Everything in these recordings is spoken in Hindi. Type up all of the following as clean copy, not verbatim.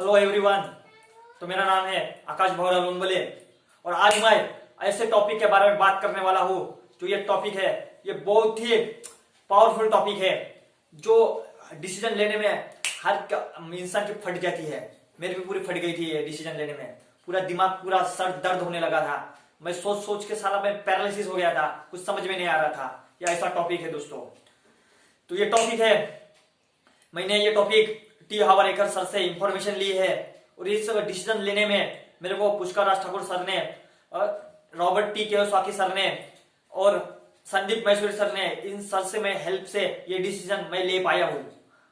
Hello everyone. तो मेरा नाम है आकाश भौरा लोनबले और आज मैं ऐसे टॉपिक के बारे में बात करने वाला हूँ। जो ये टॉपिक है ये बहुत ही पावरफुल टॉपिक है जो डिसीजन लेने में हर इंसान की फट जाती है। मेरी भी पूरी फट गई थी ये डिसीजन लेने में। पूरा दिमाग पूरा सर दर्द होने लगा था। मैं सोच सोच के साला मैं पैरालिसिस हो गया था, कुछ समझ में नहीं आ रहा था। ये ऐसा टॉपिक है दोस्तों। तो ये टॉपिक है, मैंने ये टॉपिक टी हावरेकर सर से इंफॉर्मेशन ली है और इस डिसीजन लेने में मेरे को पुष्कर राज ठाकुर सर ने, रॉबर्ट टी केवस्वाकी सर ने और संदीप महेश्वरी सर ने, इन सर से मैं हेल्प से ये डिसीजन मैं ले पाया हूँ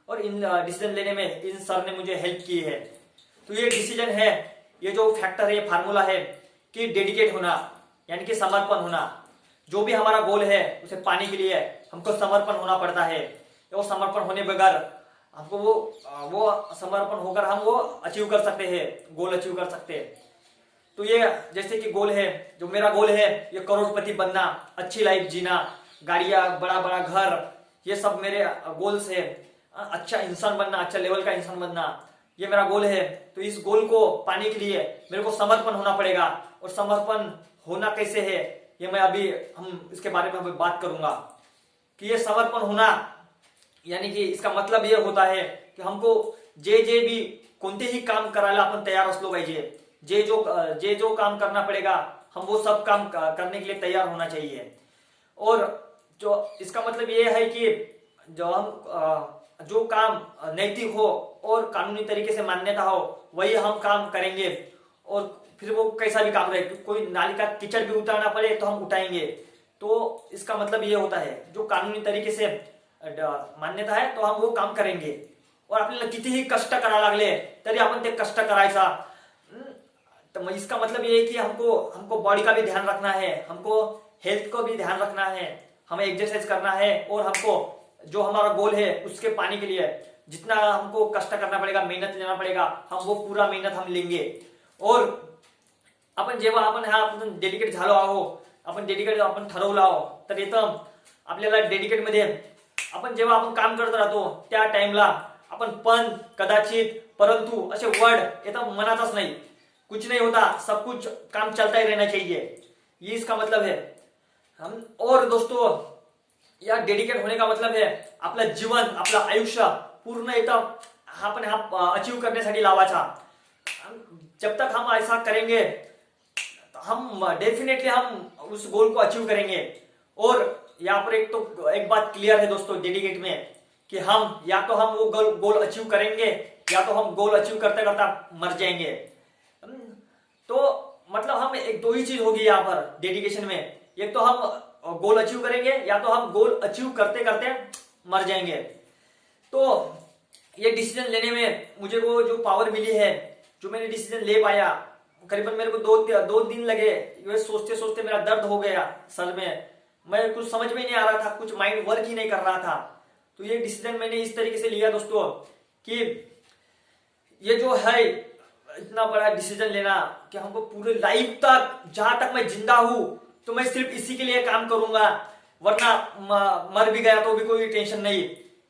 और इन डिसीजन लेने में इन सर ने मुझे हेल्प की है। तो ये डिसीजन है, ये जो फैक्टर है, ये फार्मूला है कि डेडिकेट होना यानी कि समर्पण होना। जो भी हमारा गोल है उसे पाने के लिए हमको समर्पण होना पड़ता है। वो समर्पण होने बगैर हमको वो समर्पण होकर हम वो अचीव कर सकते हैं, गोल अचीव कर सकते हैं। तो ये जैसे कि गोल है, जो मेरा गोल है ये करोड़पति बनना, अच्छी लाइफ जीना, गाड़ियां, बड़ा बड़ा घर, ये सब मेरे गोल्स है। अच्छा इंसान बनना, अच्छा लेवल का इंसान बनना, ये मेरा गोल है। तो इस गोल को पाने के लिए मेरे को समर्पण होना पड़ेगा। और समर्पण होना कैसे है ये मैं अभी हम इसके बारे में बात करूंगा कि ये समर्पण होना यानी कि इसका मतलब ये होता है कि हमको जे भी कोणते ही काम करायला आपण तैयार असलो पाहिजे। जे जो काम करना पड़ेगा हम वो सब काम करने के लिए तैयार होना चाहिए। और जो इसका मतलब ये है कि जो हम जो काम नैतिक हो और कानूनी तरीके से मान्यता हो वही हम काम करेंगे। और फिर वो कैसा भी काम रहे, कोई नाली का कीचड़ भी उतारना पड़े तो हम उठाएंगे। तो इसका मतलब ये होता है जो कानूनी तरीके से मान्यता है तो हम वो काम करेंगे। और आपल्याला कितीही कष्ट करायला लागले तरी आपण ते कष्ट करायचा। तो इसका मतलब ये है कि हमको बॉडी का भी ध्यान रखना है, हमको हेल्थ को भी ध्यान रखना है, हमें एक्सरसाइज करना है और हमको जो हमारा गोल है उसके पाने के लिए जितना हमको कष्ट करना पड़ेगा, मेहनत लेना पड़ेगा, हम वो पूरा मेहनत हम लेंगे। और आपण जेव्हा आपण डेडिकेट झालो आहो, आपण डेडिकेट आपण ठरवलं आहो तर येतं आपल्याला डेडिकेट मध्ये जेव्हा आपण काम करत राहतो त्या टाइमला आपण पण, कदाचित, परंतु असे वर्ड येतं मनातच नाही। कुछ नहीं होता, सब कुछ काम चलता ही रहना चाहिए, ये इसका मतलब है। हम और दोस्तों या डेडिकेट होने का मतलब है आपलं जीवन, आपलं आयुष्य पूर्ण येतं आपण अचीव करण्यासाठी लावायचा। जब तक हम ऐसा करेंगे हम डेफिनेटली हम उस गोल को अचीव करेंगे। और यहाँ पर एक बात क्लियर है दोस्तों डेडिकेट में कि हम या तो हम वो गोल अचीव करेंगे या तो हम गोल अचीव करते करते मर जाएंगे। तो मतलब हम एक दो ही चीज होगी यहाँ पर डेडिकेशन में, एक तो हम गोल अचीव करेंगे या तो हम गोल अचीव करते करते मर जाएंगे। तो ये डिसीजन लेने में मुझे वो जो पावर मिली है, जो मैंने डिसीजन ले पाया, करीबन मेरे को दो दिन लगे। ये सोचते सोचते मेरा दर्द हो गया सर में, मैं कुछ समझ में नहीं आ रहा था, कुछ माइंड वर्क ही नहीं कर रहा था। तो ये डिसीजन मैंने इस तरीके से लिया दोस्तों कि ये जो है इतना बड़ा डिसीजन लेना कि हमको पूरे लाइफ तक, जहां तक मैं जिंदा हूं तो मैं सिर्फ इसी के लिए काम करूंगा, वरना मर भी गया तो भी कोई टेंशन नहीं।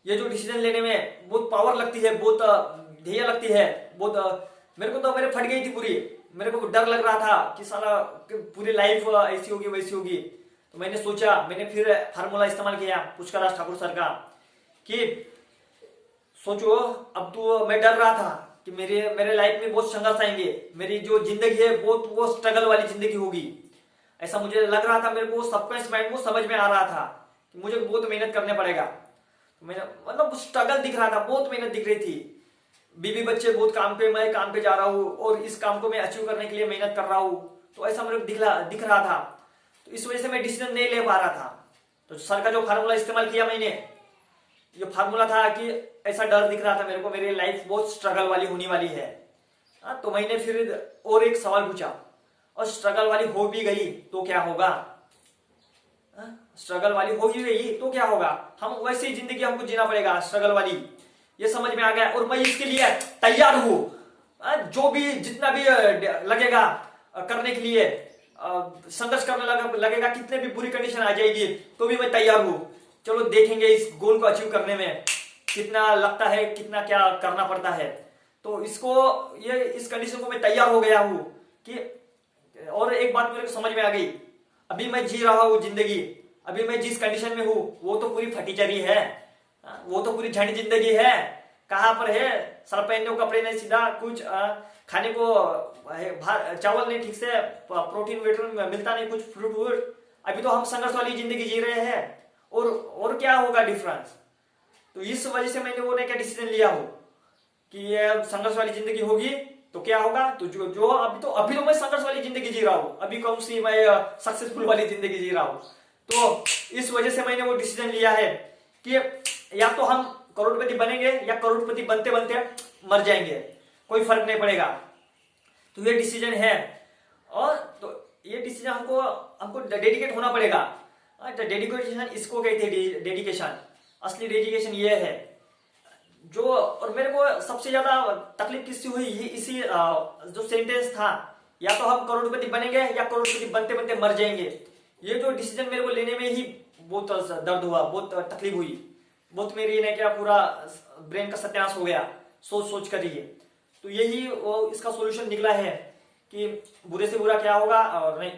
ये जो डिसीजन लेने में बहुत पावर लगती है, बहुत ध्येय लगती है, बहुत मेरे को तो मेरे फट गई थी पूरी। मेरे को डर लग रहा था कि साला पूरी लाइफ ऐसी होगी वैसी होगी। तो मैंने सोचा, मैंने फिर फार्मूला इस्तेमाल किया पुष्कर राज ठाकुर सर का कि सोचो अब तो मैं डर रहा था कि मेरे लाइफ में बहुत संघर्ष आएंगे, मेरी जो जिंदगी है बहुत वो स्ट्रगल वाली जिंदगी होगी, ऐसा मुझे लग रहा था। मेरे को सबकॉन्शियस माइंड को समझ में आ रहा था कि मुझे बहुत मेहनत करने पड़ेगा। तो मैंने मतलब स्ट्रगल दिख रहा था, बहुत मेहनत दिख रही थी। बीवी बच्चे बहुत काम पे, मैं काम पे जा रहा हूँ और इस काम को मैं अचीव करने के लिए मेहनत कर रहा हूँ। तो ऐसा मेरे को दिख रहा था। तो इस वजह से मैं डिसीजन नहीं ले पा रहा था। तो सर का जो फार्मूला इस्तेमाल किया मैंने, ये फार्मूला था कि ऐसा डर दिख रहा था मेरे को, मेरी लाइफ बहुत स्ट्रगल वाली होने वाली है। तो मैंने फिर और एक सवाल पूछा, और स्ट्रगल वाली हो भी गई तो क्या होगा? स्ट्रगल वाली हो ही गई तो क्या होगा? हम वैसे ही जिंदगी हमको जीना पड़ेगा स्ट्रगल वाली, ये समझ में आ गया। और मैं इसके लिए तैयार हूं, जो भी जितना भी लगेगा करने के लिए, संघर्ष करने लगेगा, कितने भी बुरी कंडीशन आ जाएगी तो भी मैं तैयार हूं। चलो देखेंगे इस गोल को अचीव करने में कितना लगता है, कितना क्या करना पड़ता है। तो तो इसको ये इस कंडीशन को मैं तैयार हो गया हूँ कि, और एक बात मेरे को समझ में आ गई, अभी मैं जी रहा हूँ जिंदगी, अभी मैं जिस कंडीशन में हूँ वो तो पूरी फटीचरी है, वो तो पूरी झंड जिंदगी है। कहाँ पर है, सर पहनने को कपड़े नहीं, सीधा कुछ खाने को चावल नहीं ठीक से, प्रोटीन वेटीन मिलता नहीं, कुछ फ्रूट व्रूट। अभी तो हम संघर्ष वाली जिंदगी जी रहे हैं, और क्या होगा डिफरेंस। तो इस वजह से मैंने वो क्या डिसीजन लिया हो कि ये संघर्ष वाली जिंदगी होगी तो क्या होगा, तो जो अभी तो मैं संघर्ष वाली जिंदगी जी रहा हूँ, अभी कौन सी मैं सक्सेसफुल वाली जिंदगी जी रहा हूँ। तो इस वजह से मैंने वो डिसीजन लिया है कि या तो हम करोड़पति बनेंगे या करोड़पति बनते बनते मर जाएंगे, कोई फर्क नहीं पड़ेगा। तो ये डिसीजन है, और तो ये डिसीजन हमको डेडिकेट होना पड़ेगा। डेडिकेशन इसको कहते हैं, डेडिकेशन। असली डेडिकेशन ये है जो, और मेरे को सबसे ज्यादा तकलीफ किससे हुई, इसी जो सेंटेंस था, या तो हम करोड़पति बनेंगे या करोड़पति बनते बनते मर जाएंगे। ये जो डिसीजन मेरे को लेने में ही बहुत दर्द हुआ, बहुत तकलीफ हुई, बहुत मेरी ने क्या पूरा ब्रेन का सत्यानाश हो गया सोच सोच कर ही। तो यही इसका सॉल्यूशन निकला है कि बुरे से बुरा क्या होगा, और नहीं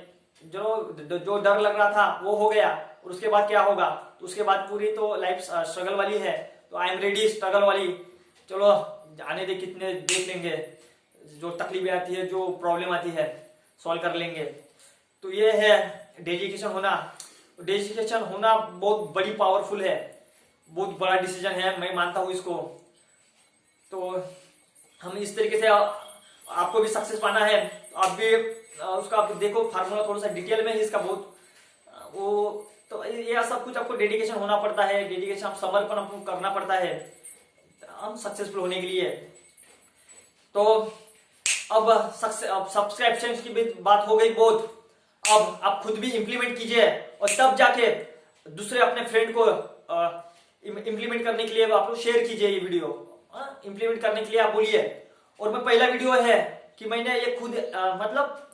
जो डर लग रहा था वो हो गया, और उसके बाद क्या होगा, तो उसके बाद पूरी तो लाइफ स्ट्रगल वाली है। तो आई एम रेडी स्ट्रगल वाली, चलो आने दे, कितने देख लेंगे, जो तकलीफें आती है, जो प्रॉब्लम आती है सॉल्व कर लेंगे। तो ये है डेडिकेशन होना। डेडिकेशन होना बहुत बड़ी पावरफुल है, बहुत बड़ा डिसीजन है, मैं मानता हूं इसको। तो हम इस तरीके से, आपको भी सक्सेस पाना है, आप भी उसका आप देखो फार्मूला थोड़ा सा डिटेल में ही इसका बहुत वो, तो ये सब कुछ आपको डेडिकेशन होना पड़ता है, डेडिकेशन समर्पण आपको करना पड़ता है हम सक्सेसफुल होने के लिए। तो अब सब्सक्रिप्शन की भी बात हो गई बहुत, अब आप खुद भी इंप्लीमेंट कीजिए, और तब जाके दूसरे अपने फ्रेंड को इंप्लीमेंट करने के लिए आप लोग शेयर कीजिए ये वीडियो। इंप्लीमेंट करने के लिए आप बोलिए। और मैं पहला वीडियो है कि मैंने ये खुद मतलब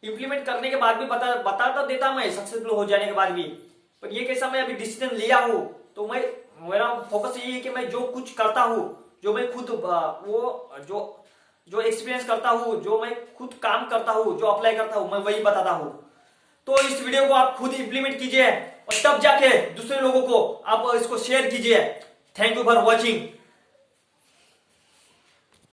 इंप्लीमेंट करने के बाद भी बता तो देता मैं, सक्सेसफुल हो जाने के बाद भी, पर ये कैसा मैं अभी डिसीजन लिया हूं, तो मेरा फोकस यही है कि मैं जो कुछ करता हूं, जो मैं खुद वो जो एक्सपीरियंस करता हूं, जो मैं खुद काम करता हूं, जो अप्लाई करता हूं, मैं वही बताता हूं। तो इस वीडियो को आप खुद इंप्लीमेंट कीजिए, और तब जाके दूसरे लोगों को आप इसको शेयर कीजिए। Thank you for watching.